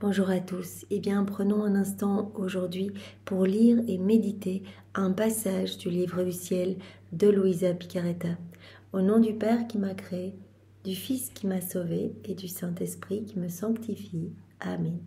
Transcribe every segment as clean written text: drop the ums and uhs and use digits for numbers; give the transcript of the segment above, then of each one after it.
Bonjour à tous. Eh bien, prenons un instant aujourd'hui pour lire et méditer un passage du livre du ciel de Luisa Picaretta. Au nom du Père qui m'a créé, du Fils qui m'a sauvé et du Saint-Esprit qui me sanctifie. Amen.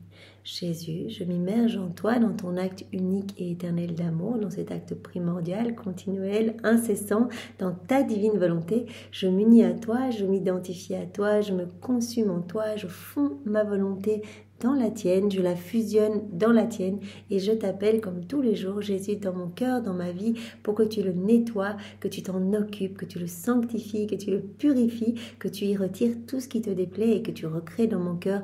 Jésus, je m'immerge en toi, dans ton acte unique et éternel d'amour, dans cet acte primordial, continuel, incessant, dans ta divine volonté. Je m'unis à toi, je m'identifie à toi, je me consume en toi, je fonds ma volonté dans la tienne, je la fusionne dans la tienne et je t'appelle comme tous les jours, Jésus, dans mon cœur, dans ma vie, pour que tu le nettoies, que tu t'en occupes, que tu le sanctifies, que tu le purifies, que tu y retires tout ce qui te déplaît et que tu recrées dans mon cœur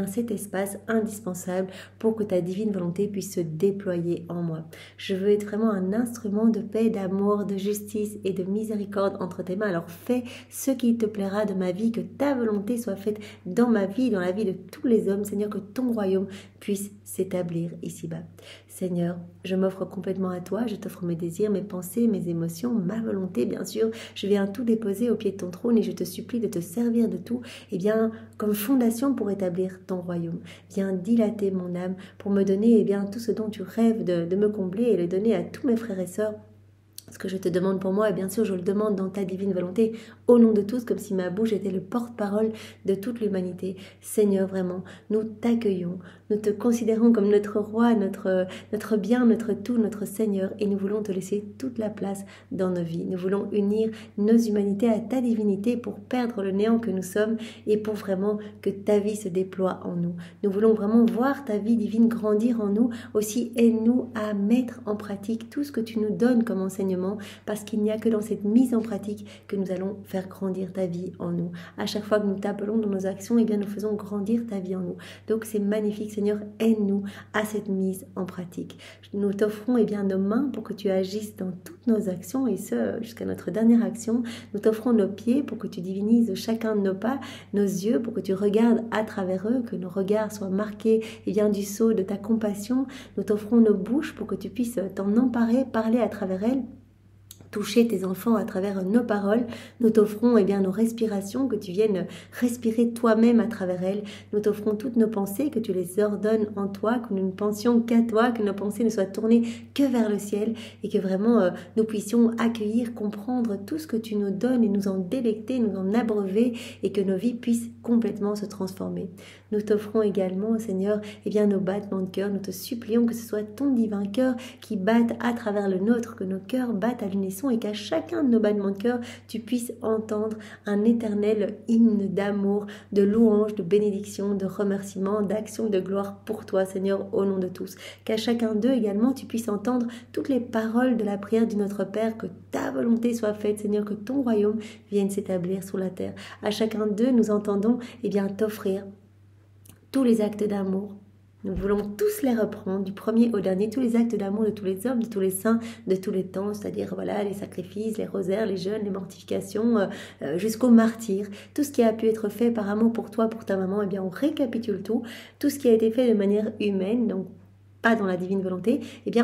cet espace indispensable pour que ta divine volonté puisse se déployer en moi. Je veux être vraiment un instrument de paix, d'amour, de justice et de miséricorde entre tes mains. Alors fais ce qui te plaira de ma vie, que ta volonté soit faite dans ma vie, dans la vie de tous les hommes, Seigneur, que ton royaume puisse s'établir ici-bas. Seigneur, je m'offre complètement à toi, je t'offre mes désirs, mes pensées, mes émotions, ma volonté, bien sûr. Je viens tout déposer au pied de ton trône et je te supplie de te servir de tout, comme fondation pour établir ton royaume. Viens dilater mon âme pour me donner tout ce dont tu rêves de me combler et le donner à tous mes frères et sœurs. Ce que je te demande pour moi, et bien sûr je le demande dans ta divine volonté, au nom de tous, comme si ma bouche était le porte-parole de toute l'humanité. Seigneur, vraiment, nous t'accueillons, nous te considérons comme notre roi, notre bien, notre tout, notre Seigneur, et nous voulons te laisser toute la place dans nos vies. Nous voulons unir nos humanités à ta divinité pour perdre le néant que nous sommes et pour vraiment que ta vie se déploie en nous. Nous voulons vraiment voir ta vie divine grandir en nous. Aussi, aide-nous à mettre en pratique tout ce que tu nous donnes comme enseignement, parce qu'il n'y a que dans cette mise en pratique que nous allons faire grandir ta vie en nous. À chaque fois que nous t'appelons dans nos actions, nous faisons grandir ta vie en nous. Donc c'est magnifique, Seigneur, aide-nous à cette mise en pratique. Nous t'offrons nos mains pour que tu agisses dans toutes nos actions, et ce jusqu'à notre dernière action. Nous t'offrons nos pieds pour que tu divinises chacun de nos pas, nos yeux pour que tu regardes à travers eux, que nos regards soient marqués du sceau de ta compassion. Nous t'offrons nos bouches pour que tu puisses t'en emparer, parler à travers elles, toucher tes enfants à travers nos paroles. Nous t'offrons nos respirations, que tu viennes respirer toi-même à travers elles. Nous t'offrons toutes nos pensées, que tu les ordonnes en toi, que nous ne pensions qu'à toi, que nos pensées ne soient tournées que vers le ciel et que vraiment nous puissions accueillir, comprendre tout ce que tu nous donnes et nous en délecter, nous en abreuver, et que nos vies puissent complètement se transformer. Nous t'offrons également, Seigneur, nos battements de cœur. Nous te supplions que ce soit ton divin cœur qui batte à travers le nôtre, que nos cœurs battent à l'unisson et qu'à chacun de nos battements de cœur, tu puisses entendre un éternel hymne d'amour, de louange, de bénédiction, de remerciement, d'action et de gloire pour toi, Seigneur, au nom de tous. Qu'à chacun d'eux également, tu puisses entendre toutes les paroles de la prière du Notre Père, que ta volonté soit faite, Seigneur, que ton royaume vienne s'établir sur la terre. À chacun d'eux, nous entendons t'offrir tous les actes d'amour. Nous voulons tous les reprendre, du premier au dernier, tous les actes d'amour de tous les hommes, de tous les saints, de tous les temps, c'est-à-dire les sacrifices, les rosaires, les jeûnes, les mortifications, jusqu'au martyr. Tout ce qui a pu être fait par amour pour toi, pour ta maman, on récapitule tout ce qui a été fait de manière humaine, donc pas dans la divine volonté,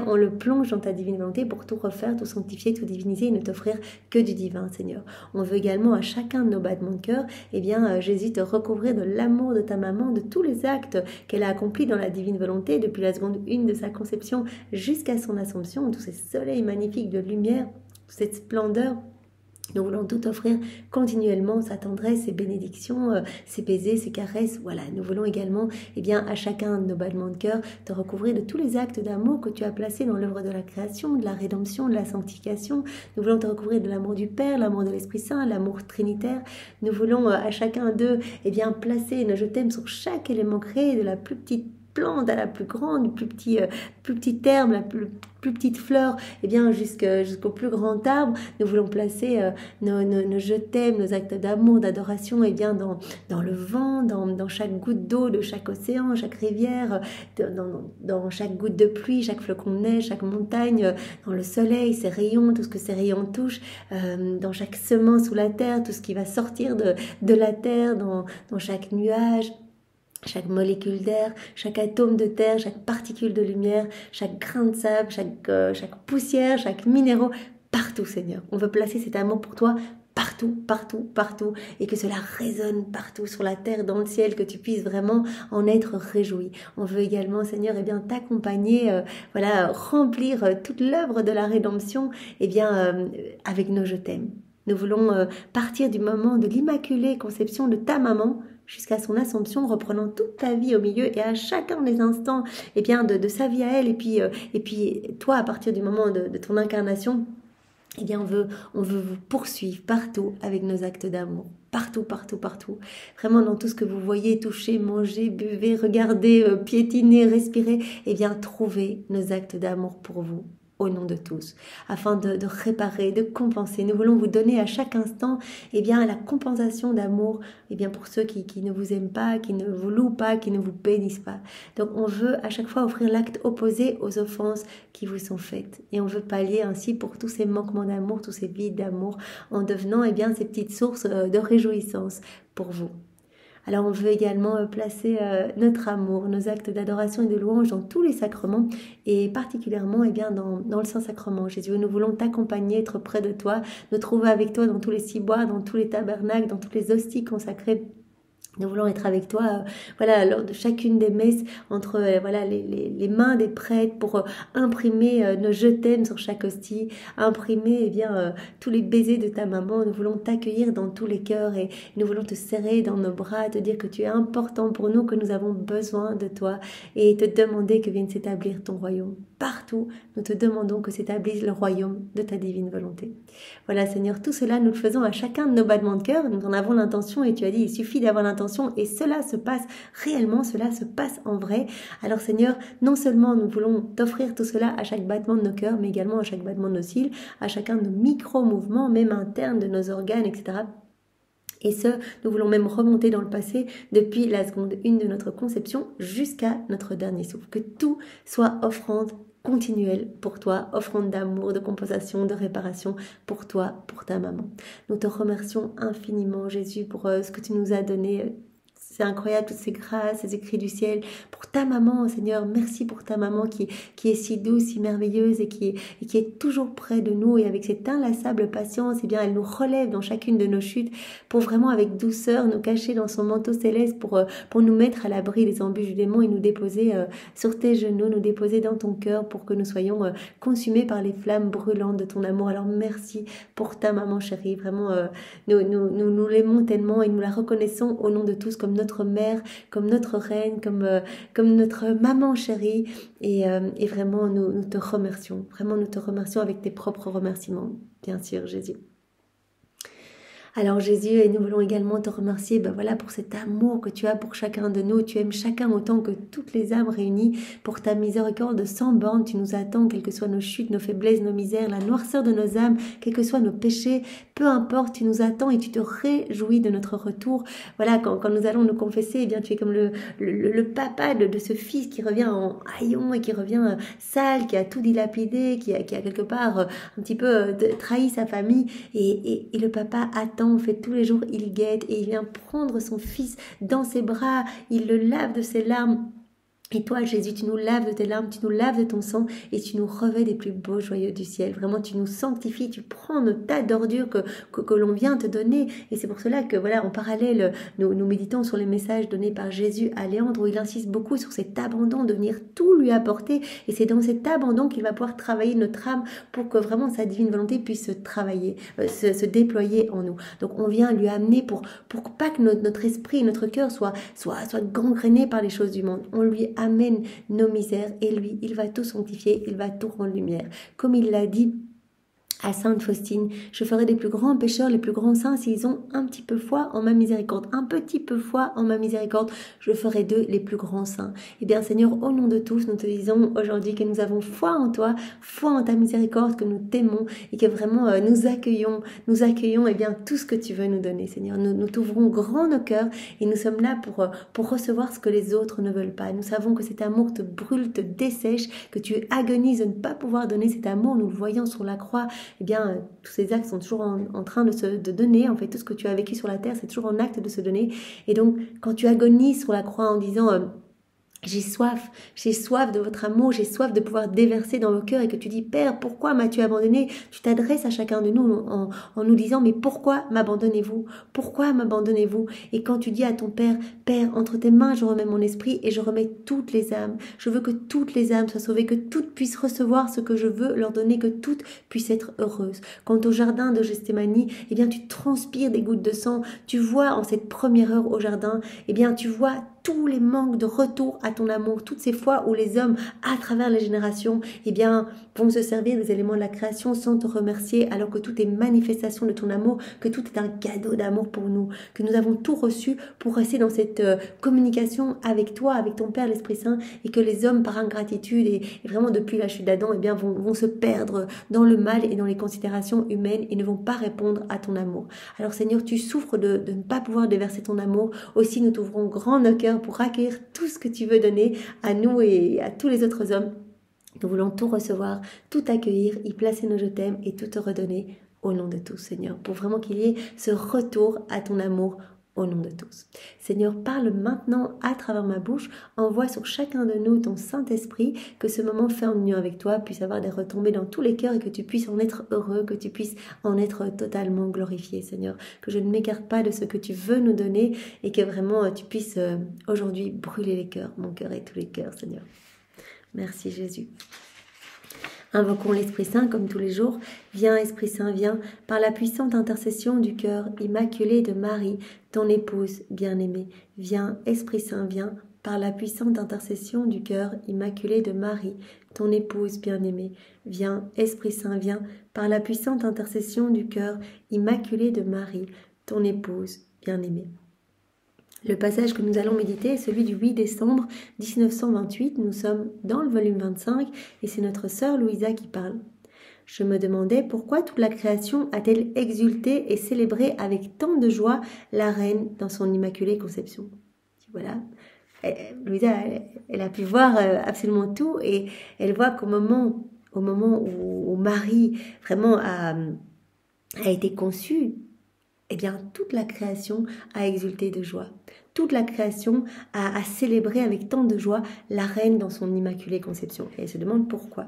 on le plonge dans ta divine volonté pour tout refaire, tout sanctifier, tout diviniser et ne t'offrir que du divin, Seigneur. On veut également à chacun de nos battements de cœur, Jésus, te recouvrir de l'amour de ta maman, de tous les actes qu'elle a accomplis dans la divine volonté depuis la seconde 1 de sa conception jusqu'à son assomption, tous ces soleils magnifiques de lumière, toute cette splendeur. Nous voulons tout offrir continuellement, sa tendresse, ses bénédictions, ses baisers, ses caresses. Voilà, nous voulons également, à chacun de nos battements de cœur, te recouvrir de tous les actes d'amour que tu as placés dans l'œuvre de la création, de la rédemption, de la sanctification. Nous voulons te recouvrir de l'amour du Père, l'amour de l'Esprit Saint, l'amour trinitaire. Nous voulons à chacun d'eux, placer nos je t'aime sur chaque élément créé, de la plus petite plante à la plus grande, du plus petit herbe, la plus petite fleur, jusqu'au plus grand arbre. Nous voulons placer nos je t'aime, nos actes d'amour, d'adoration, dans le vent, dans chaque goutte d'eau de chaque océan, chaque rivière, dans chaque goutte de pluie, chaque flocon de neige, chaque montagne, dans le soleil, ses rayons, tout ce que ses rayons touchent, dans chaque semence sous la terre, tout ce qui va sortir de la terre, dans chaque nuage, chaque molécule d'air, chaque atome de terre, chaque particule de lumière, chaque grain de sable, chaque poussière, chaque minéraux, partout, Seigneur. On veut placer cet amour pour toi partout, partout, partout, et que cela résonne partout sur la terre, dans le ciel, que tu puisses vraiment en être réjoui. On veut également, Seigneur, t'accompagner, remplir toute l'œuvre de la rédemption, avec nos je t'aime. Nous voulons partir du moment de l'immaculée conception de ta maman jusqu'à son assomption, reprenant toute ta vie au milieu et à chacun des instants, de sa vie à elle, et puis toi, à partir du moment de ton incarnation, on veut vous poursuivre partout avec nos actes d'amour. Partout, partout, partout. Vraiment dans tout ce que vous voyez, touchez, mangez, buvez, regardez, piétinez, respirez. Trouvez nos actes d'amour pour vous, au nom de tous, afin de réparer, de compenser. Nous voulons vous donner à chaque instant la compensation d'amour pour ceux qui ne vous aiment pas, qui ne vous louent pas, qui ne vous bénissent pas. Donc on veut à chaque fois offrir l'acte opposé aux offenses qui vous sont faites. Et on veut pallier ainsi pour tous ces manquements d'amour, tous ces vides d'amour, en devenant ces petites sources de réjouissance pour vous. Alors on veut également placer notre amour, nos actes d'adoration et de louange dans tous les sacrements et particulièrement dans le Saint-Sacrement. Jésus, nous voulons t'accompagner, être près de toi, nous trouver avec toi dans tous les ciboires, dans tous les tabernacles, dans toutes les hosties consacrées. Nous voulons être avec toi, lors de chacune des messes, entre les mains des prêtres pour imprimer nos je t'aime sur chaque hostie, imprimer tous les baisers de ta maman. Nous voulons t'accueillir dans tous les cœurs et nous voulons te serrer dans nos bras, te dire que tu es important pour nous, que nous avons besoin de toi et te demander que vienne s'établir ton royaume. Partout, nous te demandons que s'établisse le royaume de ta divine volonté. Voilà Seigneur, tout cela nous le faisons à chacun de nos battements de cœur. Nous en avons l'intention et tu as dit il suffit d'avoir l'intention et cela se passe réellement, cela se passe en vrai. Alors Seigneur, non seulement nous voulons t'offrir tout cela à chaque battement de nos cœurs, mais également à chaque battement de nos cils, à chacun de nos micro-mouvements, même internes de nos organes, etc. Et nous voulons même remonter dans le passé depuis la seconde 1 de notre conception jusqu'à notre dernier souffle. Que tout soit offrande continuelle pour toi, offrande d'amour, de compensation, de réparation pour toi, pour ta maman. Nous te remercions infiniment, Jésus, pour ce que tu nous as donné. C'est incroyable, toutes ces grâces, ces écrits du ciel. Pour ta maman, Seigneur, merci pour ta maman qui est si douce, si merveilleuse et qui est toujours près de nous. Et avec cette inlassable patience, elle nous relève dans chacune de nos chutes pour vraiment, avec douceur, nous cacher dans son manteau céleste pour nous mettre à l'abri des embûches du démon et nous déposer sur tes genoux, nous déposer dans ton cœur pour que nous soyons consumés par les flammes brûlantes de ton amour. Alors merci pour ta maman chérie. Vraiment, nous l'aimons tellement et nous la reconnaissons au nom de tous comme notre mère, comme notre reine, comme notre maman chérie et vraiment nous te remercions, avec tes propres remerciements, bien sûr Jésus. Alors Jésus, et nous voulons également te remercier pour cet amour que tu as pour chacun de nous. Tu aimes chacun autant que toutes les âmes réunies. Pour ta miséricorde sans borne, tu nous attends, quelles que soient nos chutes, nos faiblesses, nos misères, la noirceur de nos âmes, quels que soient nos péchés. Peu importe, tu nous attends et tu te réjouis de notre retour. Voilà, quand nous allons nous confesser, tu es comme le papa de ce fils qui revient en haillon et qui revient sale, qui a tout dilapidé, qui a quelque part un petit peu trahi sa famille. Et le papa attend. En fait, tous les jours, il guette et il vient prendre son fils dans ses bras, il le lave de ses larmes. Et toi, Jésus, tu nous laves de tes larmes, tu nous laves de ton sang et tu nous revêts des plus beaux joyaux du ciel. Vraiment, tu nous sanctifies, tu prends nos tas d'ordures que l'on vient te donner. Et c'est pour cela que, en parallèle, nous méditons sur les messages donnés par Jésus à Léandre où il insiste beaucoup sur cet abandon, de venir tout lui apporter. Et c'est dans cet abandon qu'il va pouvoir travailler notre âme pour que vraiment sa divine volonté puisse se travailler, se déployer en nous. Donc, on vient lui amener pour pas que notre esprit, notre cœur soit gangréné par les choses du monde. On lui amène nos misères et lui, il va tout sanctifier, il va tout rendre lumière. Comme il l'a dit à Sainte Faustine, je ferai des plus grands pécheurs les plus grands saints s'ils ont un petit peu foi en ma miséricorde. Un petit peu foi en ma miséricorde, je ferai d'eux les plus grands saints. Eh bien Seigneur, au nom de tous, nous te disons aujourd'hui que nous avons foi en toi, foi en ta miséricorde, que nous t'aimons et que vraiment nous accueillons tout ce que tu veux nous donner, Seigneur. Nous t'ouvrons grand nos cœurs et nous sommes là pour recevoir ce que les autres ne veulent pas. Nous savons que cet amour te brûle, te dessèche, que tu agonises de ne pas pouvoir donner cet amour. Nous le voyons sur la croix. Tous ces actes sont toujours en train de donner. En fait, tout ce que tu as vécu sur la terre, c'est toujours en acte de se donner. Et donc, quand tu agonises sur la croix en disant J'ai soif de votre amour, j'ai soif de pouvoir déverser dans vos cœurs et que tu dis, Père, pourquoi m'as-tu abandonné? Tu t'adresses à chacun de nous en nous disant, mais pourquoi m'abandonnez-vous? Pourquoi m'abandonnez-vous? Et quand tu dis à ton Père, Père, entre tes mains, je remets mon esprit et je remets toutes les âmes. Je veux que toutes les âmes soient sauvées, que toutes puissent recevoir ce que je veux leur donner, que toutes puissent être heureuses. Quant au jardin de Gethsémani, eh bien, tu transpires des gouttes de sang. Tu vois en cette première heure au jardin, eh bien, tu vois tous les manques de retour à ton amour, toutes ces fois où les hommes, à travers les générations, eh bien, vont se servir des éléments de la création sans te remercier, alors que tout est manifestation de ton amour, que tout est un cadeau d'amour pour nous, que nous avons tout reçu pour rester dans cette communication avec toi, avec ton Père, l'Esprit Saint, et que les hommes, par ingratitude et vraiment depuis la chute d'Adam, eh bien, vont se perdre dans le mal et dans les considérations humaines et ne vont pas répondre à ton amour. Alors Seigneur, tu souffres de ne pas pouvoir déverser ton amour. Aussi, nous t'ouvrons grand nos cœurs pour accueillir tout ce que tu veux donner à nous et à tous les autres hommes. Nous voulons tout recevoir, tout accueillir, y placer nos je t'aime et tout te redonner au nom de tous, Seigneur, pour vraiment qu'il y ait ce retour à ton amour au nom de tous. Seigneur, parle maintenant à travers ma bouche, envoie sur chacun de nous ton Saint-Esprit, que ce moment fait en union avec toi puisse avoir des retombées dans tous les cœurs et que tu puisses en être heureux, que tu puisses en être totalement glorifié, Seigneur. Que je ne m'écarte pas de ce que tu veux nous donner et que vraiment tu puisses aujourd'hui brûler les cœurs, mon cœur et tous les cœurs, Seigneur. Merci Jésus. Invoquons l'Esprit Saint comme tous les jours. Viens, Esprit Saint, viens, par la puissante intercession du cœur immaculé de Marie, ton épouse bien-aimée. Viens, Esprit Saint, viens, par la puissante intercession du cœur immaculé de Marie, ton épouse bien-aimée. Viens, Esprit Saint, viens, par la puissante intercession du cœur immaculé de Marie, ton épouse bien-aimée. Le passage que nous allons méditer est celui du 8 décembre 1928. Nous sommes dans le volume 25 et c'est notre sœur Louisa qui parle. Je me demandais pourquoi toute la création a-t-elle exulté et célébré avec tant de joie la reine dans son immaculée conception. Voilà. Louisa, elle a pu voir absolument tout et elle voit qu'au moment où Marie vraiment a été conçue, eh bien, toute la création a exulté de joie. Toute la création a célébré avec tant de joie la reine dans son immaculée conception. Et elle se demande pourquoi.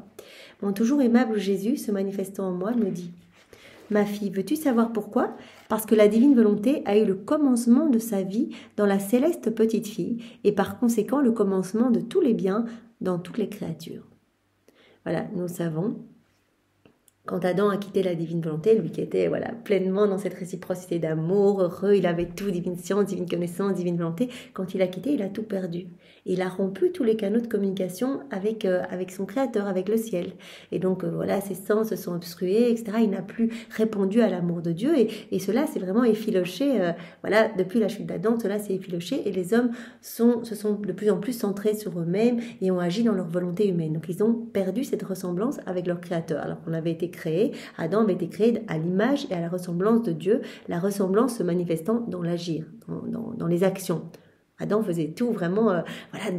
Mon toujours aimable Jésus, se manifestant en moi, me dit « Ma fille, veux-tu savoir pourquoi ? Parce que la divine volonté a eu le commencement de sa vie dans la céleste petite fille et par conséquent le commencement de tous les biens dans toutes les créatures. » Voilà, nous savons. Quand Adam a quitté la divine volonté, lui qui était pleinement dans cette réciprocité d'amour, heureux, il avait tout, divine science, divine connaissance, divine volonté, quand il a quitté, il a tout perdu. Et il a rompu tous les canaux de communication avec son Créateur, avec le ciel. Et donc ses sens se sont obstrués, etc. Il n'a plus répondu à l'amour de Dieu et cela s'est vraiment effiloché. Depuis la chute d'Adam, cela s'est effiloché et les hommes se sont de plus en plus centrés sur eux-mêmes et ont agi dans leur volonté humaine. Donc ils ont perdu cette ressemblance avec leur Créateur. Alors qu'on avait été créé, Adam avait été créé à l'image et à la ressemblance de Dieu, la ressemblance se manifestant dans l'agir, dans les actions. Adam faisait tout vraiment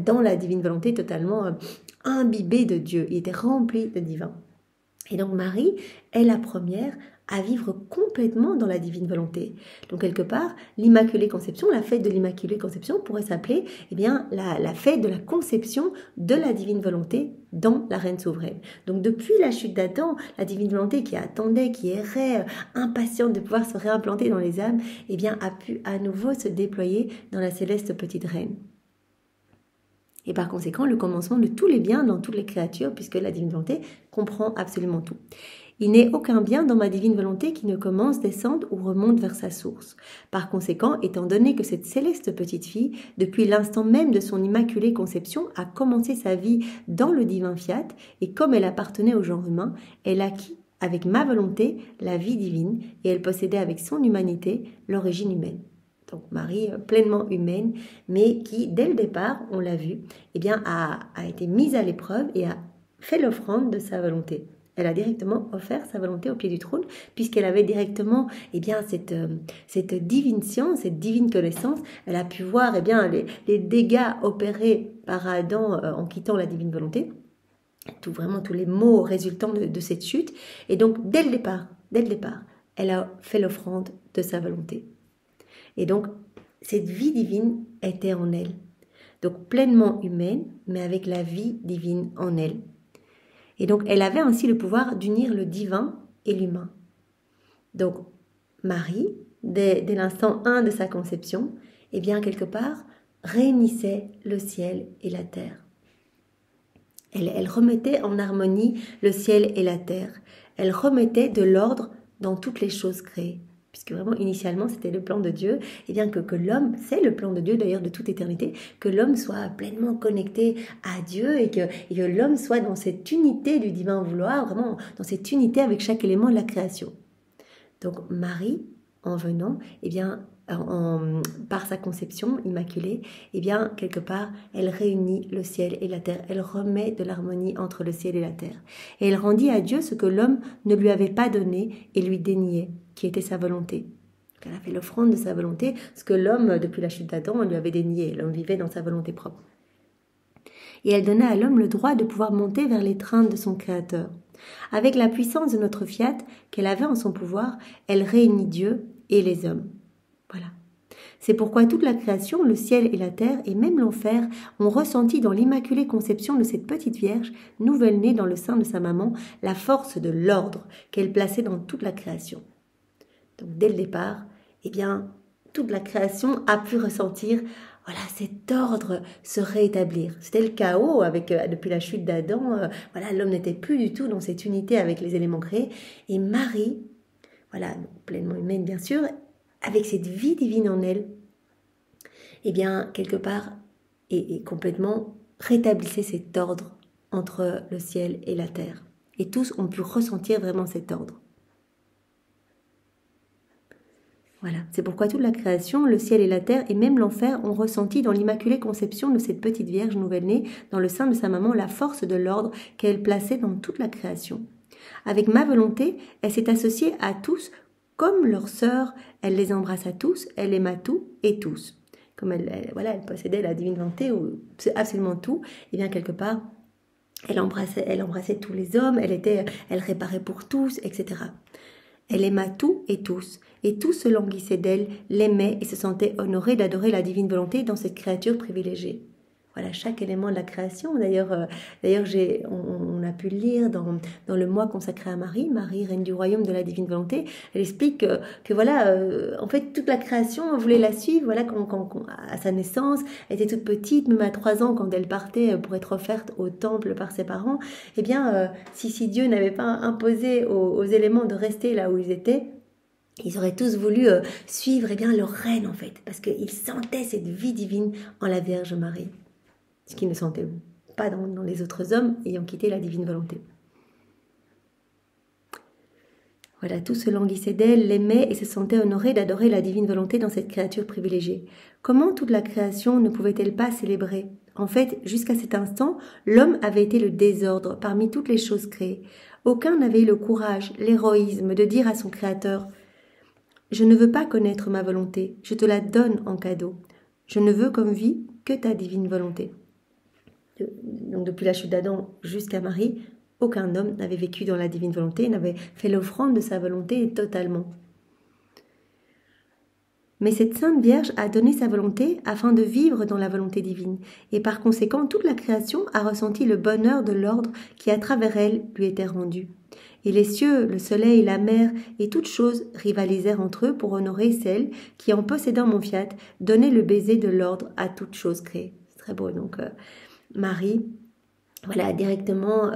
dans la divine volonté, totalement imbibé de Dieu. Il était rempli de divin. Et donc Marie est la première à vivre complètement dans la divine volonté. Donc quelque part, l'Immaculée Conception, la fête de l'Immaculée Conception pourrait s'appeler la fête de la conception de la divine volonté dans la Reine souveraine. Donc depuis la chute d'Adam, la divine volonté qui attendait, qui errait, impatiente de pouvoir se réimplanter dans les âmes, a pu à nouveau se déployer dans la céleste petite Reine. Et par conséquent, le commencement de tous les biens dans toutes les créatures, puisque la divine volonté comprend absolument tout. Il n'est aucun bien dans ma divine volonté qui ne commence, descende ou remonte vers sa source. Par conséquent, étant donné que cette céleste petite fille, depuis l'instant même de son immaculée conception, a commencé sa vie dans le divin fiat, et comme elle appartenait au genre humain, elle acquit avec ma volonté la vie divine, et elle possédait avec son humanité l'origine humaine. Donc Marie pleinement humaine, mais qui, dès le départ, on l'a vu, a été mise à l'épreuve et a fait l'offrande de sa volonté. Elle a directement offert sa volonté au pied du trône, puisqu'elle avait directement cette divine science, cette divine connaissance. Elle a pu voir les dégâts opérés par Adam en quittant la divine volonté, tous les maux résultant de cette chute. Et donc, dès le départ, elle a fait l'offrande de sa volonté. Et donc, cette vie divine était en elle. donc pleinement humaine, mais avec la vie divine en elle. Et donc, elle avait ainsi le pouvoir d'unir le divin et l'humain. Donc, Marie, dès l'instant 1 de sa conception, eh bien, quelque part, réunissait le ciel et la terre. Elle remettait en harmonie le ciel et la terre. Elle remettait de l'ordre dans toutes les choses créées. Puisque vraiment, initialement, c'était le plan de Dieu, et bien que l'homme, c'est le plan de Dieu d'ailleurs de toute éternité, que l'homme soit pleinement connecté à Dieu et que l'homme soit dans cette unité du divin vouloir, vraiment dans cette unité avec chaque élément de la création. Donc Marie, en venant, eh bien, par sa conception immaculée, eh bien, quelque part, elle réunit le ciel et la terre. Elle remet de l'harmonie entre le ciel et la terre. Et elle rendit à Dieu ce que l'homme ne lui avait pas donné et lui déniait, qui était sa volonté. Elle a fait l'offrande de sa volonté, ce que l'homme, depuis la chute d'Adam, lui avait dénié. L'homme vivait dans sa volonté propre. Et elle donna à l'homme le droit de pouvoir monter vers l'étreinte de son Créateur. Avec la puissance de notre fiat qu'elle avait en son pouvoir, elle réunit Dieu et les hommes. Voilà. C'est pourquoi toute la création, le ciel et la terre, et même l'enfer, ont ressenti dans l'immaculée conception de cette petite Vierge, nouvelle-née dans le sein de sa maman, la force de l'ordre qu'elle plaçait dans toute la création. Donc dès le départ, eh bien, toute la création a pu ressentir voilà, cet ordre se rétablir. C'était le chaos depuis la chute d'Adam. Voilà, l'homme n'était plus du tout dans cette unité avec les éléments créés. Et Marie, voilà, pleinement humaine bien sûr, avec cette vie divine en elle, eh bien, quelque part, et complètement rétablissait cet ordre entre le ciel et la terre. Et tous ont pu ressentir vraiment cet ordre. Voilà, c'est pourquoi toute la création, le ciel et la terre, et même l'enfer ont ressenti dans l'immaculée conception de cette petite Vierge nouvelle-née, dans le sein de sa maman, la force de l'ordre qu'elle plaçait dans toute la création. Avec ma volonté, elle s'est associée à tous comme leurs sœurs, elle les embrassa tous, elle aima tout et tous. Comme elle possédait la divine volonté, ou absolument tout, et bien quelque part, elle embrassait tous les hommes, elle réparait pour tous, etc. Elle aima tout et tous se languissaient d'elle, l'aimaient et se sentaient honorés d'adorer la divine volonté dans cette créature privilégiée. Voilà, chaque élément de la création. D'ailleurs, on a pu le lire dans le mois consacré à Marie, reine du royaume de la divine volonté. Elle explique que voilà, en fait, toute la création voulait la suivre. Voilà, à sa naissance, elle était toute petite, même à 3 ans, quand elle partait pour être offerte au temple par ses parents. Eh bien, si Dieu n'avait pas imposé aux éléments de rester là où ils étaient, ils auraient tous voulu suivre leur reine, en fait, parce qu'ils sentaient cette vie divine en la Vierge Marie. Ce qu'ils ne sentaient pas dans les autres hommes ayant quitté la divine volonté. Voilà, tous se languissaient d'elle, l'aimaient et se sentaient honorés d'adorer la divine volonté dans cette créature privilégiée. Comment toute la création ne pouvait-elle pas célébrer? En fait, jusqu'à cet instant, l'homme avait été le désordre parmi toutes les choses créées. Aucun n'avait eu le courage, l'héroïsme de dire à son Créateur « Je ne veux pas connaître ma volonté, je te la donne en cadeau. Je ne veux comme vie que ta divine volonté. » Donc depuis la chute d'Adam jusqu'à Marie, aucun homme n'avait vécu dans la divine volonté, n'avait fait l'offrande de sa volonté totalement. Mais cette Sainte Vierge a donné sa volonté afin de vivre dans la volonté divine, et par conséquent toute la création a ressenti le bonheur de l'ordre qui à travers elle lui était rendu. Et les cieux, le soleil, la mer et toutes choses rivalisèrent entre eux pour honorer celle qui, en possédant mon fiat, donnait le baiser de l'ordre à toutes choses créées. C'est très beau, donc... Marie, voilà, directement,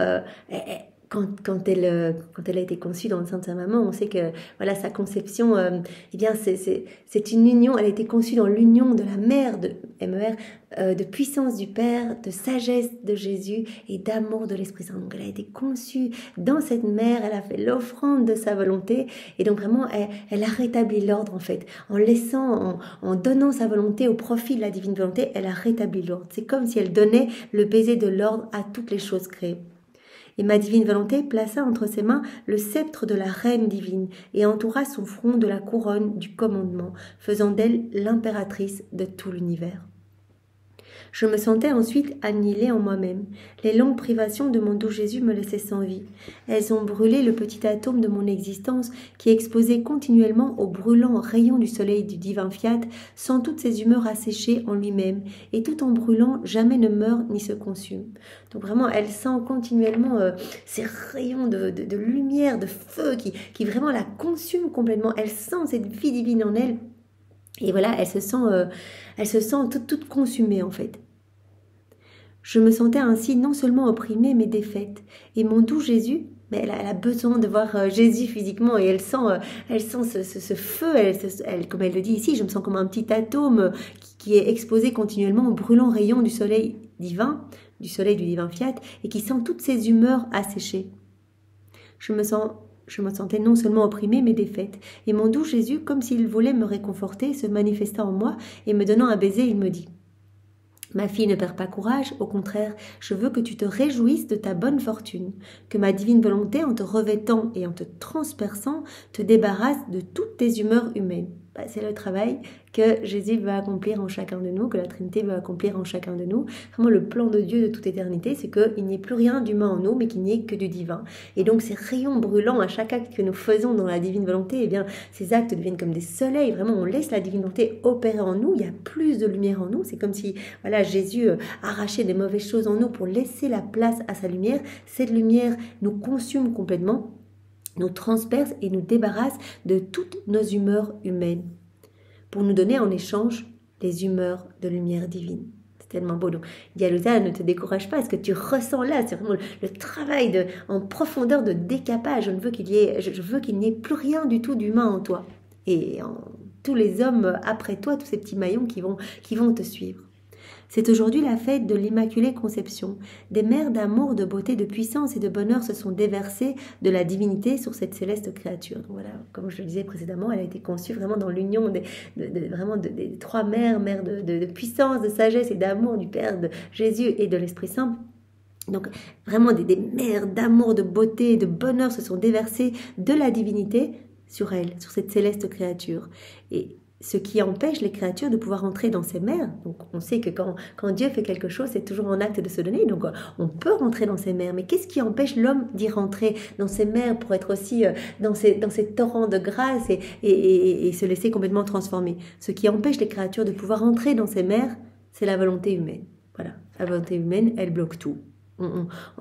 quand elle a été conçue dans le sein de sa maman, on sait que voilà, sa conception, eh bien, c'est une union, elle a été conçue dans l'union de la mère de MER, de puissance du Père, de sagesse de Jésus et d'amour de l'Esprit Saint. Donc elle a été conçue dans cette mère, elle a fait l'offrande de sa volonté, et donc vraiment, elle a rétabli l'ordre en fait, en donnant sa volonté au profit de la divine volonté, elle a rétabli l'ordre. C'est comme si elle donnait le baiser de l'ordre à toutes les choses créées. Et ma divine volonté plaça entre ses mains le sceptre de la reine divine et entoura son front de la couronne du commandement, faisant d'elle l'impératrice de tout l'univers. Je me sentais ensuite annihilée en moi-même. Les longues privations de mon doux Jésus me laissaient sans vie. Elles ont brûlé le petit atome de mon existence qui exposait continuellement aux brûlants rayons du soleil du divin fiat, sans toutes ses humeurs asséchées en lui-même, et tout en brûlant, jamais ne meurt ni se consume. Donc vraiment, elle sent continuellement ces rayons de lumière, de feu qui vraiment la consument complètement. Elle sent cette vie divine en elle. Et voilà, elle se sent toute consumée en fait. Je me sentais ainsi non seulement opprimée, mais défaite. Et mon doux Jésus, mais elle a besoin de voir Jésus physiquement et elle sent ce feu, comme elle le dit ici, je me sens comme un petit atome qui est exposé continuellement aux brûlants rayons du soleil divin, du soleil du divin fiat, et qui sent toutes ses humeurs asséchées. Je me sentais non seulement opprimée, mais défaite. Et mon doux Jésus, comme s'il voulait me réconforter, se manifesta en moi, et me donnant un baiser, il me dit: Ma fille, ne perds pas courage, au contraire, je veux que tu te réjouisses de ta bonne fortune, que ma divine volonté, en te revêtant et en te transperçant, te débarrasse de toutes tes humeurs humaines. C'est le travail que Jésus veut accomplir en chacun de nous, que la Trinité veut accomplir en chacun de nous. Vraiment, le plan de Dieu de toute éternité, c'est qu'il n'y ait plus rien d'humain en nous, mais qu'il n'y ait que du divin. Et donc, ces rayons brûlants à chaque acte que nous faisons dans la divine volonté, eh bien, ces actes deviennent comme des soleils. Vraiment, on laisse la divine volonté opérer en nous. Il y a plus de lumière en nous. C'est comme si, voilà, Jésus arrachait des mauvaises choses en nous pour laisser la place à sa lumière. Cette lumière nous consume complètement, nous transperce et nous débarrasse de toutes nos humeurs humaines, pour nous donner en échange les humeurs de lumière divine. C'est tellement beau. Donc, Dialouza, ne te décourage pas. Ce que tu ressens là, c'est vraiment le travail en profondeur de décapage. Je veux qu'il n'y ait plus rien du tout d'humain en toi. Et tous les hommes après toi, tous ces petits maillons qui vont te suivre. C'est aujourd'hui la fête de l'Immaculée Conception. Des mers d'amour, de beauté, de puissance et de bonheur se sont déversées de la divinité sur cette céleste créature. Donc voilà, comme je le disais précédemment, elle a été conçue vraiment dans l'union des trois mères, mères de puissance, de sagesse et d'amour du Père, de Jésus et de l'Esprit Saint. Donc vraiment des mers d'amour, de beauté et de bonheur se sont déversées de la divinité sur elle, sur cette céleste créature. Et ce qui empêche les créatures de pouvoir entrer dans ces mers. Donc on sait que quand Dieu fait quelque chose, c'est toujours un acte de se donner. Donc on peut rentrer dans ces mers. Mais qu'est-ce qui empêche l'homme d'y rentrer dans ces mers pour être aussi dans ces torrents de grâce et se laisser complètement transformer? Ce qui empêche les créatures de pouvoir entrer dans ces mers, c'est la volonté humaine. Voilà, la volonté humaine, elle bloque tout.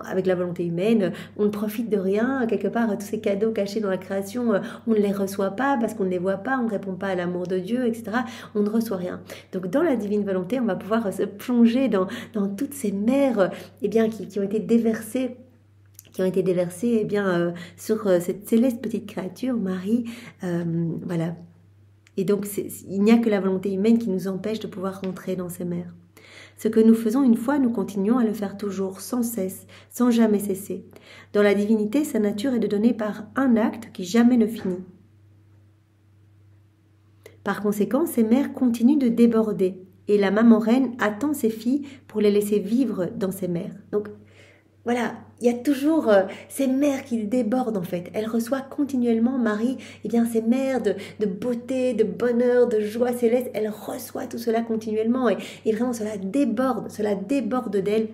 Avec la volonté humaine, on ne profite de rien, quelque part tous ces cadeaux cachés dans la création, on ne les reçoit pas parce qu'on ne les voit pas, on ne répond pas à l'amour de Dieu, etc. On ne reçoit rien. Donc dans la divine volonté, on va pouvoir se plonger dans toutes ces mers qui ont été déversées sur cette céleste petite créature, Marie, voilà. Et donc il n'y a que la volonté humaine qui nous empêche de pouvoir rentrer dans ces mers. Ce que nous faisons une fois, nous continuons à le faire toujours, sans cesse, sans jamais cesser. Dans la divinité, sa nature est de donner par un acte qui jamais ne finit. Par conséquent, ces mers continuent de déborder, et la maman reine attend ses filles pour les laisser vivre dans ces mers. Donc, voilà, il y a toujours ces mers qui débordent en fait. Elle reçoit continuellement, Marie, ces mers de beauté, de bonheur, de joie céleste. Elle reçoit tout cela continuellement et vraiment cela déborde d'elle.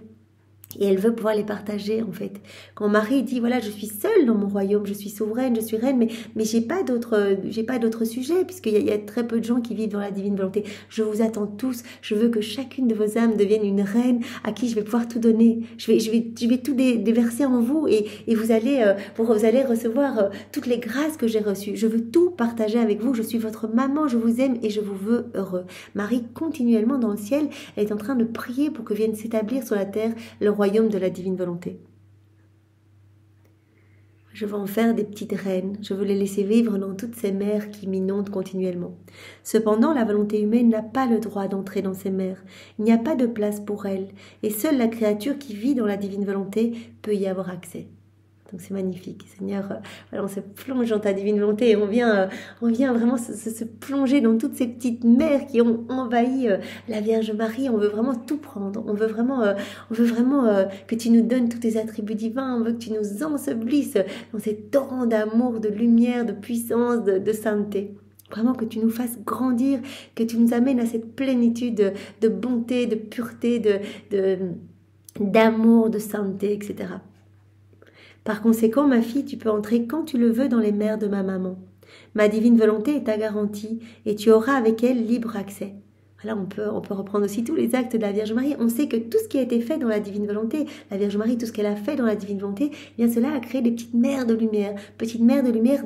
Et elle veut pouvoir les partager en fait. Quand Marie dit voilà, je suis seule dans mon royaume, je suis souveraine, je suis reine, mais j'ai pas d'autres sujets puisqu'il y a très peu de gens qui vivent dans la divine volonté. Je vous attends tous. Je veux que chacune de vos âmes devienne une reine à qui je vais pouvoir tout donner. Je vais tout déverser en vous et vous allez recevoir toutes les grâces que j'ai reçues. Je veux tout partager avec vous. Je suis votre maman, je vous aime et je vous veux heureux. Marie continuellement dans le ciel, elle est en train de prier pour que vienne s'établir sur la terre le royaume de la divine volonté. Je veux en faire des petites reines, je veux les laisser vivre dans toutes ces mers qui m'inondent continuellement. Cependant, la volonté humaine n'a pas le droit d'entrer dans ces mers. Il n'y a pas de place pour elle, et seule la créature qui vit dans la divine volonté peut y avoir accès. Donc c'est magnifique, Seigneur, voilà, on se plonge dans ta divine volonté et on vient vraiment se plonger dans toutes ces petites mers qui ont envahi la Vierge Marie. On veut vraiment tout prendre, on veut vraiment que tu nous donnes tous tes attributs divins, on veut que tu nous ensevelisses dans ces torrents d'amour, de lumière, de puissance, de sainteté. Vraiment que tu nous fasses grandir, que tu nous amènes à cette plénitude de bonté, de pureté, d'amour, de sainteté, etc. Par conséquent, ma fille, tu peux entrer quand tu le veux dans les mers de ma maman. Ma divine volonté est ta garantie et tu auras avec elle libre accès. Voilà, on peut reprendre aussi tous les actes de la Vierge Marie. On sait que tout ce qui a été fait dans la divine volonté, la Vierge Marie, tout ce qu'elle a fait dans la divine volonté, eh bien cela a créé des petites mers de lumière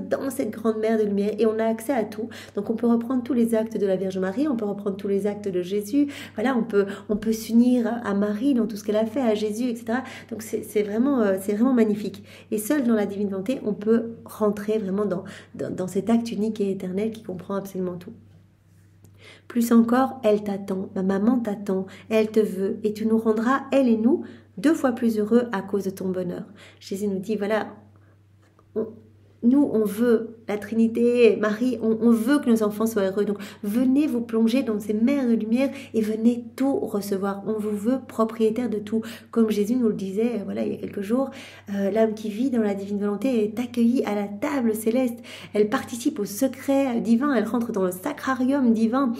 dans cette grande mer de lumière, et on a accès à tout. Donc on peut reprendre tous les actes de la Vierge Marie, on peut reprendre tous les actes de Jésus. Voilà, on peut s'unir à Marie dans tout ce qu'elle a fait, à Jésus, etc. Donc c'est vraiment magnifique. Et seul dans la divine volonté, on peut rentrer vraiment dans cet acte unique et éternel qui comprend absolument tout. Plus encore, elle t'attend, ma maman t'attend, elle te veut, et tu nous rendras, elle et nous, 2 fois plus heureux à cause de ton bonheur. Jésus nous dit, voilà, nous, on veut, la Trinité, Marie, on veut que nos enfants soient heureux. Donc, venez vous plonger dans ces mers de lumière et venez tout recevoir. On vous veut propriétaire de tout. Comme Jésus nous le disait, voilà, il y a quelques jours, l'âme qui vit dans la divine volonté est accueillie à la table céleste. Elle participe au secret divin, elle rentre dans le sacrarium divin.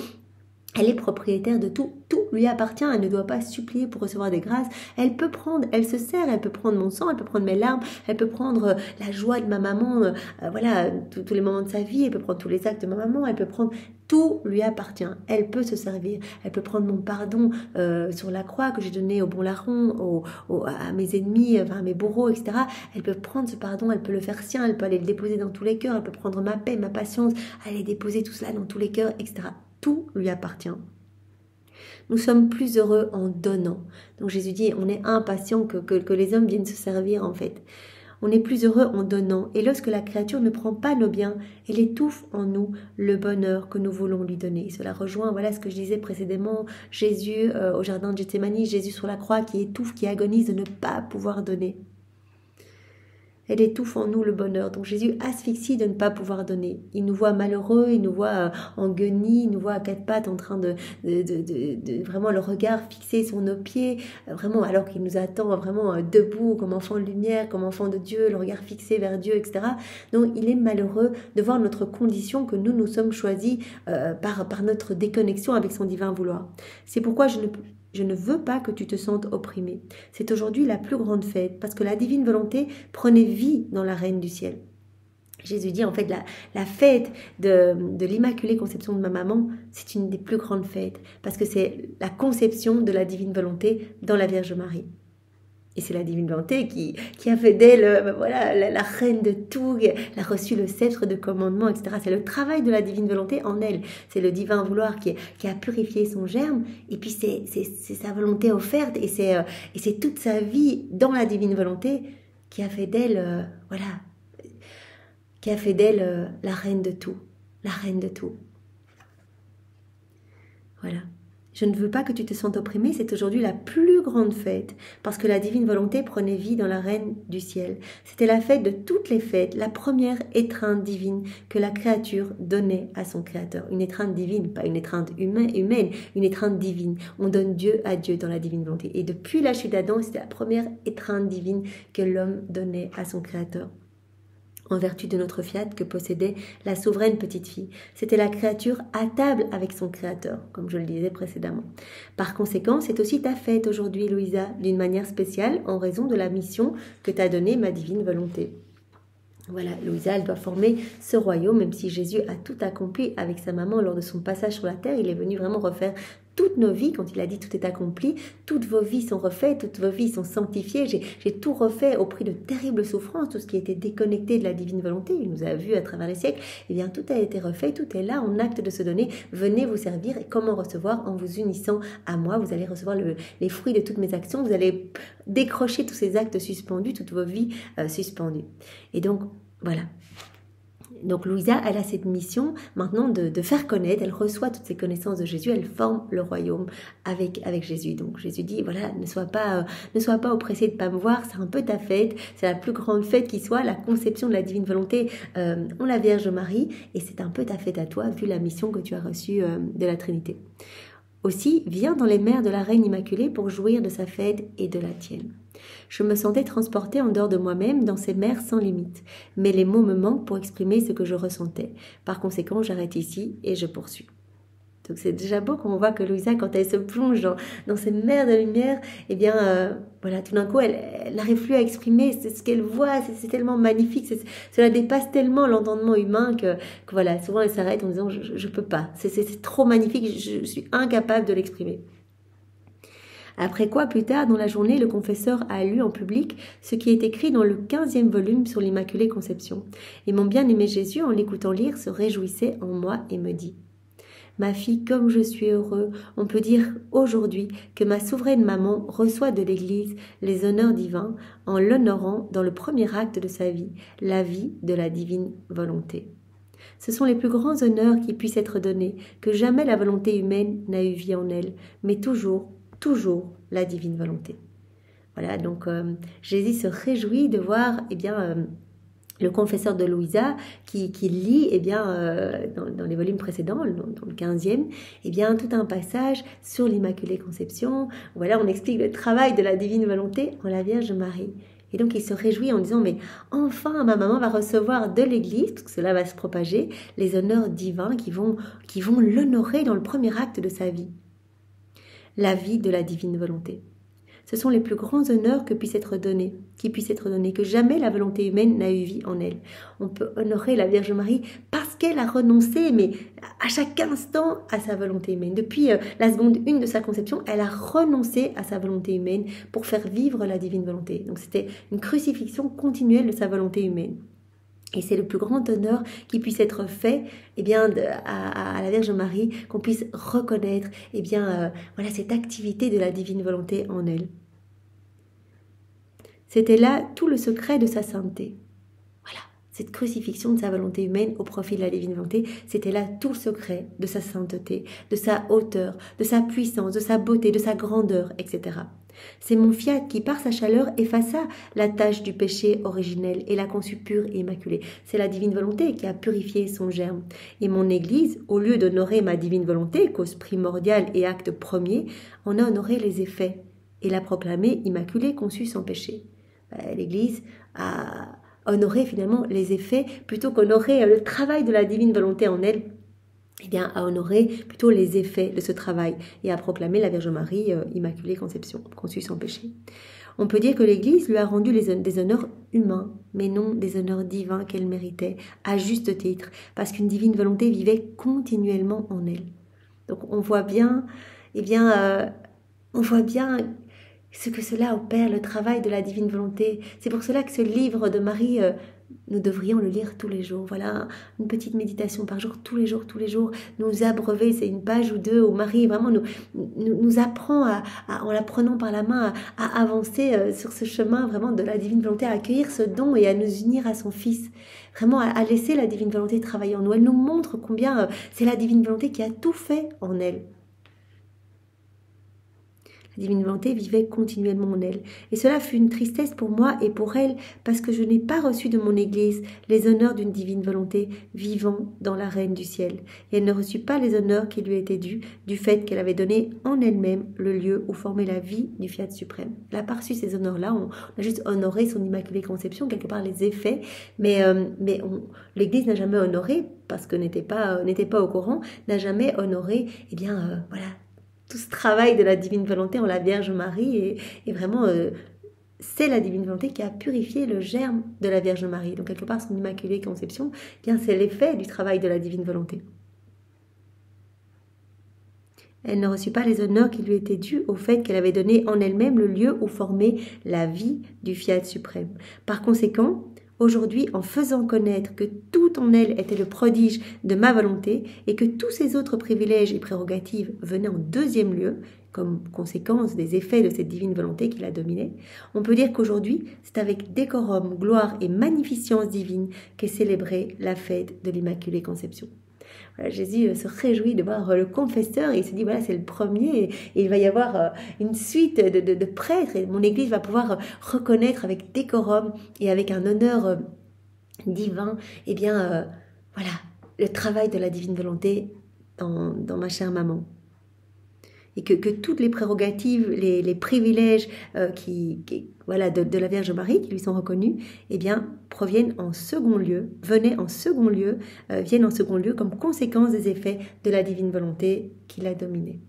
Elle est propriétaire de tout, tout lui appartient, elle ne doit pas supplier pour recevoir des grâces, elle peut prendre, elle se sert, elle peut prendre mon sang, elle peut prendre mes larmes, elle peut prendre la joie de ma maman, voilà, tous les moments de sa vie, elle peut prendre tous les actes de ma maman, elle peut prendre, tout lui appartient, elle peut se servir, elle peut prendre mon pardon sur la croix que j'ai donné au bon larron, à mes ennemis, enfin, à mes bourreaux, etc. Elle peut prendre ce pardon, elle peut le faire sien, elle peut aller le déposer dans tous les cœurs, elle peut prendre ma paix, ma patience, aller déposer tout cela dans tous les cœurs, etc. Tout lui appartient. Nous sommes plus heureux en donnant. Donc Jésus dit, on est impatient que les hommes viennent se servir en fait. On est plus heureux en donnant. Et lorsque la créature ne prend pas nos biens, elle étouffe en nous le bonheur que nous voulons lui donner. Cela rejoint, voilà ce que je disais précédemment, Jésus au jardin de Gethsémani, Jésus sur la croix qui étouffe, qui agonise de ne pas pouvoir donner. Elle étouffe en nous le bonheur. Donc Jésus asphyxie de ne pas pouvoir donner. Il nous voit malheureux, il nous voit en guenille, il nous voit à 4 pattes en train de vraiment le regard fixé sur nos pieds, vraiment alors qu'il nous attend vraiment debout comme enfant de lumière, comme enfant de Dieu, le regard fixé vers Dieu, etc. Donc il est malheureux de voir notre condition que nous sommes choisis par notre déconnexion avec son divin vouloir. C'est pourquoi je ne veux pas que tu te sentes opprimé. C'est aujourd'hui la plus grande fête, parce que la divine volonté prenait vie dans la Reine du ciel. Jésus dit en fait la fête de l'Immaculée Conception de ma maman, c'est une des plus grandes fêtes, parce que c'est la conception de la divine volonté dans la Vierge Marie. Et c'est la divine volonté qui a fait d'elle voilà, la reine de tout, elle a reçu le sceptre de commandement, etc. C'est le travail de la divine volonté en elle. C'est le divin vouloir qui a purifié son germe, et puis c'est sa volonté offerte, et c'est toute sa vie dans la divine volonté qui a fait d'elle, voilà, qui a fait d'elle la reine de tout, la reine de tout. Voilà. Je ne veux pas que tu te sentes opprimé, c'est aujourd'hui la plus grande fête, parce que la divine volonté prenait vie dans la Reine du ciel. C'était la fête de toutes les fêtes, la première étreinte divine que la créature donnait à son créateur. Une étreinte divine, pas une étreinte humaine, une étreinte divine. On donne Dieu à Dieu dans la divine volonté. Et depuis la chute d'Adam, c'était la première étreinte divine que l'homme donnait à son créateur, en vertu de notre fiat que possédait la souveraine petite fille. C'était la créature à table avec son créateur, comme je le disais précédemment. Par conséquent, c'est aussi ta fête aujourd'hui, Louisa, d'une manière spéciale, en raison de la mission que t'a donnée ma divine volonté. Voilà, Louisa, elle doit former ce royaume, même si Jésus a tout accompli avec sa maman lors de son passage sur la terre. Il est venu vraiment refaire toutes nos vies, quand il a dit tout est accompli, toutes vos vies sont refaites, toutes vos vies sont sanctifiées, j'ai tout refait au prix de terribles souffrances, tout ce qui était déconnecté de la divine volonté, il nous a vus à travers les siècles, eh bien tout a été refait, tout est là en acte de se donner, venez vous servir. Et comment recevoir? En vous unissant à moi, vous allez recevoir les fruits de toutes mes actions, vous allez décrocher tous ces actes suspendus, toutes vos vies suspendues. Et donc, voilà. Donc Louisa, elle a cette mission maintenant de faire connaître, elle reçoit toutes ces connaissances de Jésus, elle forme le royaume avec Jésus. Donc Jésus dit, voilà, ne sois pas oppressé de ne pas me voir, c'est un peu ta fête, c'est la plus grande fête qui soit, la conception de la divine volonté en la Vierge Marie, et c'est un peu ta fête à toi, vu la mission que tu as reçue de la Trinité. Aussi, viens dans les mers de la Reine Immaculée pour jouir de sa fête et de la tienne. Je me sentais transportée en dehors de moi-même dans ces mers sans limite, mais les mots me manquent pour exprimer ce que je ressentais. Par conséquent, j'arrête ici et je poursuis. Donc c'est déjà beau qu'on voit que Louisa, quand elle se plonge dans ces mers de lumière, eh bien, voilà, tout d'un coup, elle n'arrive plus à exprimer ce qu'elle voit, c'est tellement magnifique, cela dépasse tellement l'entendement humain que voilà, souvent elle s'arrête en disant je peux pas, c'est trop magnifique, je suis incapable de l'exprimer. Après quoi, plus tard dans la journée, le confesseur a lu en public ce qui est écrit dans le 15e volume sur l'Immaculée Conception. Et mon bien-aimé Jésus, en l'écoutant lire, se réjouissait en moi et me dit: Ma fille, comme je suis heureux, on peut dire aujourd'hui que ma souveraine maman reçoit de l'Église les honneurs divins en l'honorant dans le premier acte de sa vie, la vie de la divine volonté. Ce sont les plus grands honneurs qui puissent être donnés, que jamais la volonté humaine n'a eu vie en elle, mais toujours la divine volonté. Voilà, donc Jésus se réjouit de voir, le confesseur de Louisa qui lit dans les volumes précédents, dans le 15e, tout un passage sur l'Immaculée Conception. Voilà, on explique le travail de la divine volonté en la Vierge Marie. Et donc il se réjouit en disant: mais enfin ma maman va recevoir de l'Église, parce que cela va se propager, les honneurs divins qui vont l'honorer dans le premier acte de sa vie. La vie de la divine volonté. Ce sont les plus grands honneurs qui puissent être donnés, que jamais la volonté humaine n'a eu vie en elle. On peut honorer la Vierge Marie parce qu'elle a renoncé, mais à chaque instant, à sa volonté humaine. Depuis la seconde 1 de sa conception, elle a renoncé à sa volonté humaine pour faire vivre la divine volonté. Donc c'était une crucifixion continuelle de sa volonté humaine. Et c'est le plus grand honneur qui puisse être fait à la Vierge Marie, qu'on puisse reconnaître cette activité de la divine volonté en elle. C'était là tout le secret de sa sainteté. Voilà, cette crucifixion de sa volonté humaine au profit de la divine volonté, c'était là tout le secret de sa sainteté, de sa hauteur, de sa puissance, de sa beauté, de sa grandeur, etc. C'est mon fiat qui, par sa chaleur, effaça la tache du péché originel et l'a conçu pure et immaculée. C'est la divine volonté qui a purifié son germe. Et mon Église, au lieu d'honorer ma divine volonté, cause primordiale et acte premier, en a honoré les effets et l'a proclamée immaculée, conçue sans péché. L'Église a honoré finalement les effets plutôt qu'honorer le travail de la divine volonté en elle. À honorer plutôt les effets de ce travail et à proclamer la Vierge Marie Immaculée Conception, conçue sans péché. On peut dire que l'Église lui a rendu des honneurs humains, mais non des honneurs divins qu'elle méritait, à juste titre, parce qu'une divine volonté vivait continuellement en elle. Donc on voit bien, ce que cela opère, le travail de la divine volonté. C'est pour cela que ce livre de Marie, nous devrions le lire tous les jours. Voilà, une petite méditation par jour, tous les jours, nous abreuver, c'est une page ou deux où Marie vraiment nous apprend, en la prenant par la main, à avancer sur ce chemin vraiment de la divine volonté, à accueillir ce don et à nous unir à son Fils. Vraiment à laisser la divine volonté travailler en nous. Elle nous montre combien c'est la divine volonté qui a tout fait en elle. La divine volonté vivait continuellement en elle. Et cela fut une tristesse pour moi et pour elle, parce que je n'ai pas reçu de mon Église les honneurs d'une divine volonté vivant dans la Reine du ciel. Et elle ne reçut pas les honneurs qui lui étaient dus, du fait qu'elle avait donné en elle-même le lieu où formait la vie du fiat suprême. Elle n'a pas reçu ces honneurs-là, on a juste honoré son Immaculée Conception, quelque part les effets, mais l'Église n'a jamais honoré, parce que n'était pas au courant, n'a jamais honoré, tout ce travail de la divine volonté en la Vierge Marie et vraiment c'est la divine volonté qui a purifié le germe de la Vierge Marie. Donc quelque part son Immaculée Conception, c'est l'effet du travail de la divine volonté. Elle ne reçut pas les honneurs qui lui étaient dus au fait qu'elle avait donné en elle-même le lieu où formait la vie du fiat suprême. Par conséquent, aujourd'hui, en faisant connaître que tout en elle était le prodige de ma volonté et que tous ces autres privilèges et prérogatives venaient en deuxième lieu, comme conséquence des effets de cette divine volonté qui la dominait, on peut dire qu'aujourd'hui, c'est avec décorum, gloire et magnificence divine qu'est célébrée la fête de l'Immaculée Conception. Voilà, Jésus se réjouit de voir le confesseur et il se dit voilà c'est le premier et il va y avoir une suite de prêtres et mon Église va pouvoir reconnaître avec décorum et avec un honneur divin le travail de la divine volonté dans ma chère maman. et que toutes les prérogatives, les privilèges voilà, de la Vierge Marie qui lui sont reconnus, eh bien, viennent en second lieu comme conséquence des effets de la divine volonté qui l'a dominée.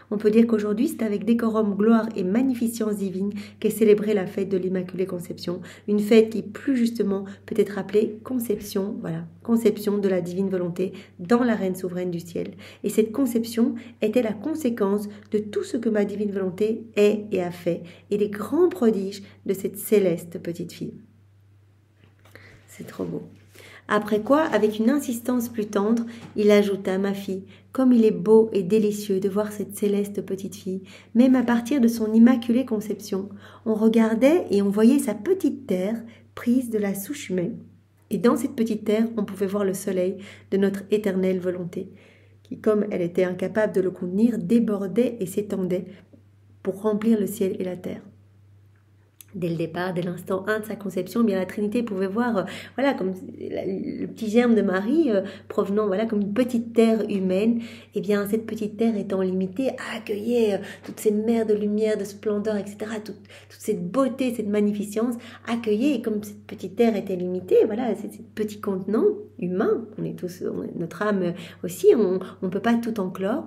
On peut dire qu'aujourd'hui, c'est avec décorum, gloire et magnificence divine qu'est célébrée la fête de l'Immaculée Conception, une fête qui plus justement peut être appelée conception, voilà, conception de la divine volonté dans la reine souveraine du ciel. Et cette conception était la conséquence de tout ce que ma divine volonté est et a fait, et des grands prodiges de cette céleste petite fille. C'est trop beau. Après quoi, avec une insistance plus tendre, il ajouta: ma fille, comme il est beau et délicieux de voir cette céleste petite fille, même à partir de son immaculée conception, on regardait et on voyait sa petite terre prise de la souche humaine. Et dans cette petite terre, on pouvait voir le soleil de notre éternelle volonté, qui, comme elle était incapable de le contenir, débordait et s'étendait pour remplir le ciel et la terre. Dès le départ, dès l'instant 1 de sa conception, bien la Trinité pouvait voir, voilà, comme le petit germe de Marie provenant, voilà, comme une petite terre humaine. Et bien, cette petite terre étant limitée, accueillait toutes ces mers de lumière, de splendeur, etc., toute cette beauté, cette magnificence, accueillait. Et comme cette petite terre était limitée, voilà, c'est ce petit contenant humain. Notre âme aussi, on ne peut pas tout enclore.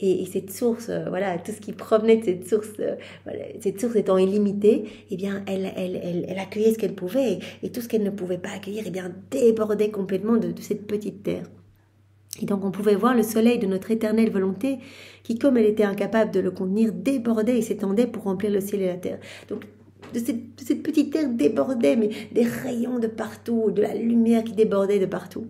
Et cette source, voilà, tout ce qui provenait de cette source, voilà, cette source étant illimitée, eh bien, elle accueillait ce qu'elle pouvait, et tout ce qu'elle ne pouvait pas accueillir, eh bien, débordait complètement de cette petite terre. Et donc, on pouvait voir le soleil de notre éternelle volonté, qui, comme elle était incapable de le contenir, débordait et s'étendait pour remplir le ciel et la terre. Donc, de cette petite terre débordait, mais des rayons de partout, de la lumière qui débordait de partout.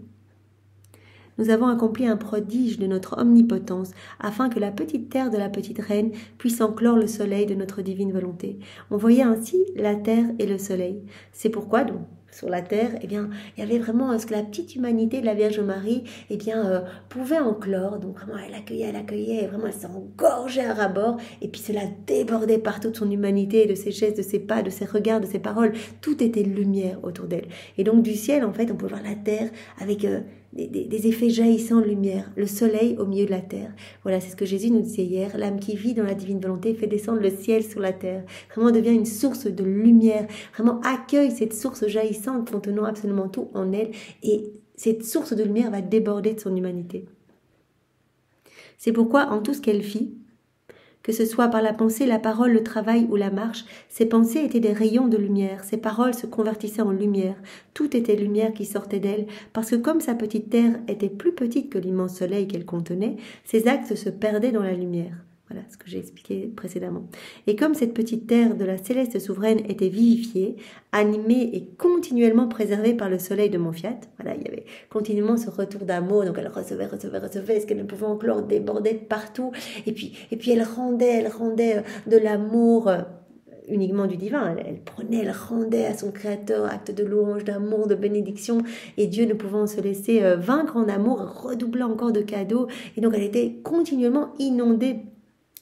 Nous avons accompli un prodige de notre omnipotence, afin que la petite terre de la petite reine puisse enclore le soleil de notre divine volonté. On voyait ainsi la terre et le soleil. C'est pourquoi, donc, sur la terre, eh bien, il y avait vraiment ce que la petite humanité de la Vierge Marie, eh bien, pouvait enclore. Donc vraiment, elle accueillait, vraiment, elle s'engorgeait à ras-bord, et puis cela débordait partout de son humanité, de ses gestes, de ses pas, de ses regards, de ses paroles. Tout était lumière autour d'elle. Et donc du ciel, en fait, on peut voir la terre avec des effets jaillissants de lumière, le soleil au milieu de la terre. Voilà, c'est ce que Jésus nous disait hier. L'âme qui vit dans la divine volonté fait descendre le ciel sur la terre. Vraiment devient une source de lumière. Vraiment accueille cette source jaillissante contenant absolument tout en elle. Et cette source de lumière va déborder de son humanité. C'est pourquoi en tout ce qu'elle fit, que ce soit par la pensée, la parole, le travail ou la marche, ses pensées étaient des rayons de lumière, ses paroles se convertissaient en lumière, tout était lumière qui sortait d'elle, parce que comme sa petite terre était plus petite que l'immense soleil qu'elle contenait, ses actes se perdaient dans la lumière. Voilà ce que j'ai expliqué précédemment. Et comme cette petite terre de la céleste souveraine était vivifiée, animée et continuellement préservée par le soleil de Monfiat, voilà, il y avait continuellement ce retour d'amour, donc elle recevait, ce qu'elle ne pouvait encore déborder de partout, et puis elle rendait de l'amour uniquement du divin, elle rendait à son créateur acte de louange, d'amour, de bénédiction, et Dieu ne pouvant se laisser vaincre en amour, redoubla encore de cadeaux, et donc elle était continuellement inondée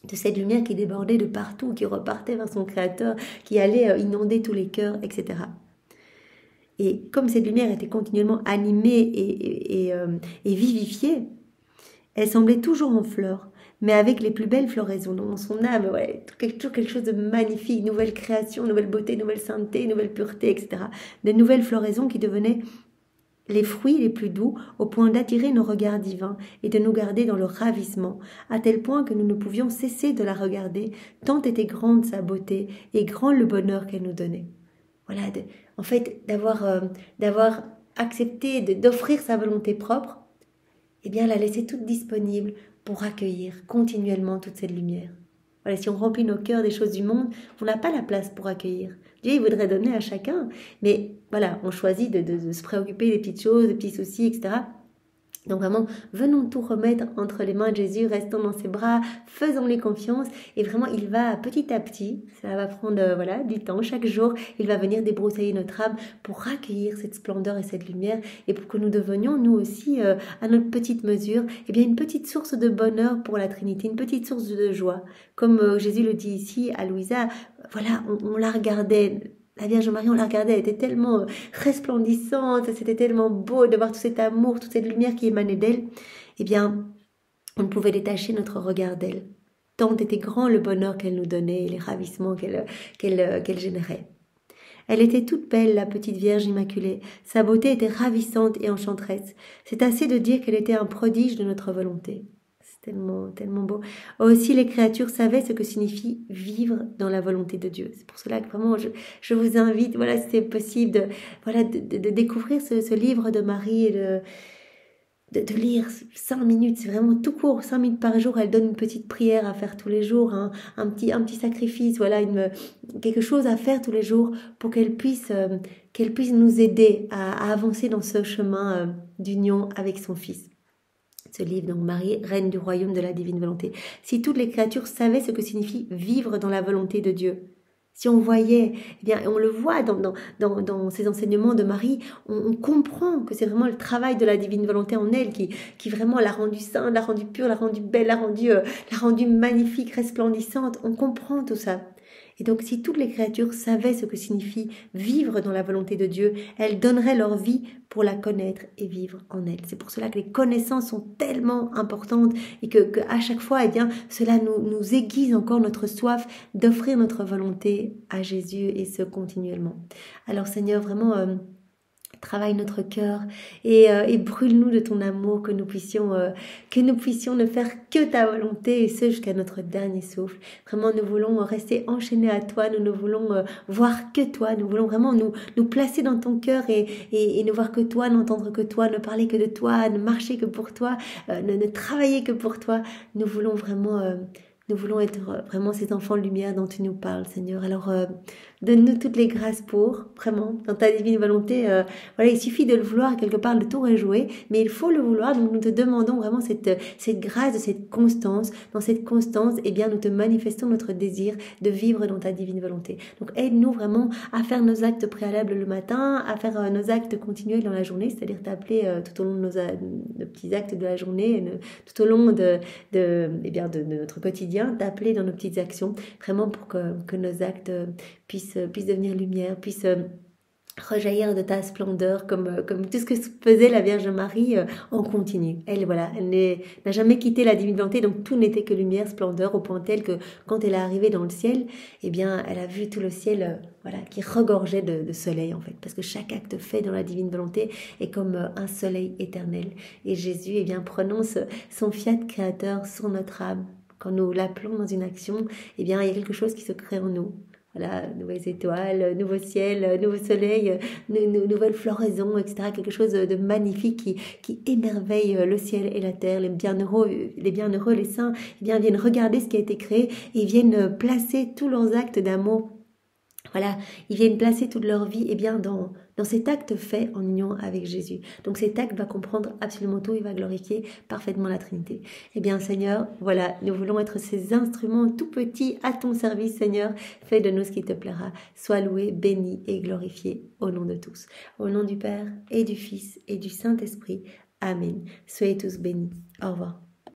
de cette lumière qui débordait de partout, qui repartait vers son créateur, qui allait inonder tous les cœurs, etc. Et comme cette lumière était continuellement animée et vivifiée, elle semblait toujours en fleurs, mais avec les plus belles floraisons. Dans son âme, ouais, toujours quelque chose de magnifique, nouvelle création, nouvelle beauté, nouvelle sainteté, nouvelle pureté, etc. Des nouvelles floraisons qui devenaient les fruits les plus doux, au point d'attirer nos regards divins et de nous garder dans le ravissement, à tel point que nous ne pouvions cesser de la regarder, tant était grande sa beauté et grand le bonheur qu'elle nous donnait. Voilà, en fait, d'avoir accepté d'offrir sa volonté propre, eh bien, la laisser toute disponible pour accueillir continuellement toute cette lumière. Voilà, si on remplit nos cœurs des choses du monde, on n'a pas la place pour accueillir. Dieu, il voudrait donner à chacun, mais voilà, on choisit de se préoccuper des petites choses, des petits soucis, etc. Donc vraiment, venons tout remettre entre les mains de Jésus, restons dans ses bras, faisons-lui confiance, et vraiment, il va petit à petit, ça va prendre du temps, chaque jour, il va venir débroussailler notre âme pour accueillir cette splendeur et cette lumière, et pour que nous devenions, nous aussi, à notre petite mesure, eh bien, une petite source de bonheur pour la Trinité, une petite source de joie. Comme Jésus le dit ici à Louisa, voilà, on la regardait. La Vierge Marie, on la regardait, elle était tellement resplendissante, c'était tellement beau de voir tout cet amour, toute cette lumière qui émanait d'elle. Eh bien, on ne pouvait détacher notre regard d'elle. tant était grand le bonheur qu'elle nous donnait et les ravissements qu'elle générait. Elle était toute belle, la petite Vierge Immaculée. Sa beauté était ravissante et enchanteresse. C'est assez de dire qu'elle était un prodige de notre volonté. C'est tellement, tellement beau. Aussi, les créatures savaient ce que signifie vivre dans la volonté de Dieu. C'est pour cela que vraiment, je vous invite, voilà, si c'est possible, de découvrir ce livre de Marie et de lire 5 minutes, c'est vraiment tout court, 5 minutes par jour. Elle donne une petite prière à faire tous les jours, hein, un petit sacrifice, voilà, quelque chose à faire tous les jours pour qu'elle puisse nous aider à avancer dans ce chemin d'union avec son Fils. Ce livre, donc Marie, reine du royaume de la divine volonté. Si toutes les créatures savaient ce que signifie vivre dans la volonté de Dieu, si on voyait, eh bien, on le voit dans ces enseignements de Marie, on comprend que c'est vraiment le travail de la divine volonté en elle qui vraiment l'a rendue sainte, l'a rendue pure, l'a rendue belle, l'a rendue magnifique, resplendissante. On comprend tout ça. Et donc, si toutes les créatures savaient ce que signifie vivre dans la volonté de Dieu, elles donneraient leur vie pour la connaître et vivre en elle. C'est pour cela que les connaissances sont tellement importantes et que à chaque fois, eh bien, cela nous aiguise encore notre soif d'offrir notre volonté à Jésus et ce continuellement. Alors, Seigneur, vraiment... travaille notre cœur et brûle-nous de ton amour, que nous puissions ne faire que ta volonté et ce jusqu'à notre dernier souffle. Vraiment, nous voulons rester enchaînés à toi, nous ne voulons voir que toi, nous voulons vraiment nous placer dans ton cœur et ne voir que toi, n'entendre que toi, ne parler que de toi, ne marcher que pour toi, ne travailler que pour toi. Nous voulons vraiment... Nous voulons être vraiment ces enfants de lumière dont tu nous parles, Seigneur. Alors, donne-nous toutes les grâces pour, vraiment, dans ta divine volonté. Voilà, il suffit de le vouloir, quelque part, de tout rejouer, mais il faut le vouloir. Donc, nous te demandons vraiment cette grâce, de cette constance. Dans cette constance, eh bien, nous te manifestons notre désir de vivre dans ta divine volonté. Donc, aide-nous vraiment à faire nos actes préalables le matin, à faire nos actes continuels dans la journée, c'est-à-dire t'appeler tout au long de nos petits actes de la journée, tout au long de notre quotidien, d'appeler dans nos petites actions, vraiment pour que nos actes puissent devenir lumière, puissent rejaillir de ta splendeur comme tout ce que faisait la Vierge Marie en continu. Elle n'a jamais quitté la divine volonté, donc tout n'était que lumière, splendeur, au point tel que quand elle est arrivée dans le ciel, eh bien, elle a vu tout le ciel qui regorgeait de soleil en fait, parce que chaque acte fait dans la divine volonté est comme un soleil éternel. Et Jésus, eh bien, prononce son fiat créateur sur notre âme. Quand nous l'appelons dans une action, eh bien, il y a quelque chose qui se crée en nous. Voilà, nouvelles étoiles, nouveau ciel, nouveau soleil, nouvelles floraisons, etc. Quelque chose de magnifique qui émerveille le ciel et la terre. Les bienheureux, les saints, eh bien, viennent regarder ce qui a été créé et viennent placer tous leurs actes d'amour. Voilà, ils viennent placer toute leur vie bien, dans cet acte fait en union avec Jésus. Donc cet acte va comprendre absolument tout et va glorifier parfaitement la Trinité. Eh bien Seigneur, voilà, nous voulons être ces instruments tout petits à ton service, Seigneur. Fais de nous ce qui te plaira. Sois loué, béni et glorifié au nom de tous. Au nom du Père et du Fils et du Saint-Esprit. Amen. Soyez tous bénis. Au revoir.